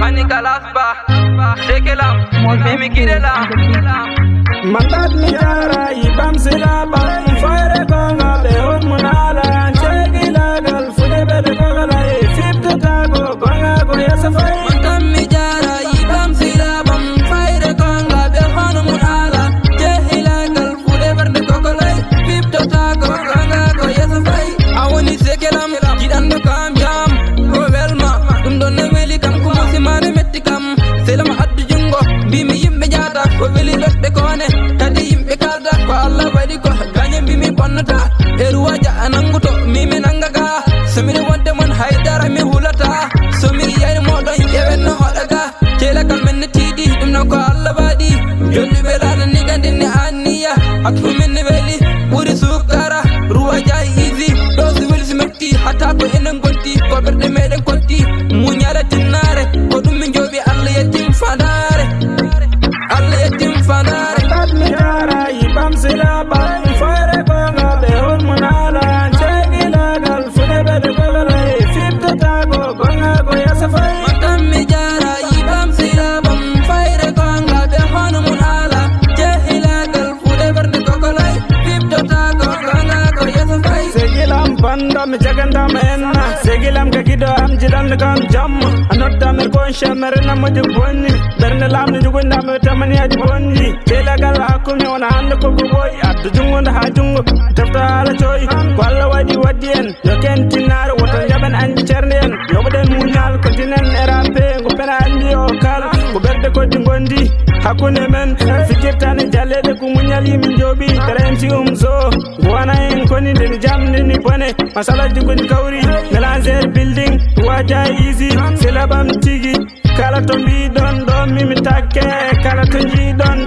Hani kalasba Sekelam Mimi kirelam Mandat mi jara ibam silaba Fire konga be hot munala Chegi lagal fude bede kogala Fifto tago konga go yasafai Mandat mi jara ibam silaba Fire konga be hot munala Chegi lagal fude bede kogala Fifto tago konga go yasafai Awani sekelam Kidan do kam jam Ko welma Dum don ne weli kam Kumo simane metti kam Selam addu jungo Bimi yimbe jata Ko weli bedde kone Kadi yimbe kalda Ko Allah wadi ko Ganye bimi bonnata Eruwaja ananguto Mimi nangaga Samiri wante mon haidara mi hulata Somiri yayni modon yewen no hodaga Kela kal men tidi Dum na ko Allah wadi Jolli belana nigandi ni aniya Akfu minni weli Buri sukara Ruwaja easy Dosi wili simetti Hata ko enen gonti Ko berde meden konti Munyala tinnare Ko dum min jobi Allah yetim fadare Allah yetim fadare Mandat mi jara ibam silaba Fire konga be hot munala Chegi lagal fude bede kogala Fifto tago konga go yasafai Mandat mi jara ibam silabam Fire konga be hot munala Chegi lagal fude bede kogala Fifto tago konga go yasafai Segilam panda mi jaganda menna Segilam ka gido am jidan kam jam Anotta mer kon shamere na moju bonni Berne lam ni jugunda me tamani aji bonni Kela gal akumi wana hande ko boy Addu jungo na hajungo Tafta ala choy Kwalla wadi wadien Yoken tinare Wotan jaban anji chernien Yoboden munyal Kontinen erape Ngo pena andi okal Ngo berde ko jungondi Hakune men Fikirtani jalede ku munyal yimi jobi Teremsi umzo Guana en koni deni jam deni bone Masala juguni kauri Melanzer building Waja easy Silabam tigi Kala tombi don don mimi take Kala tunji don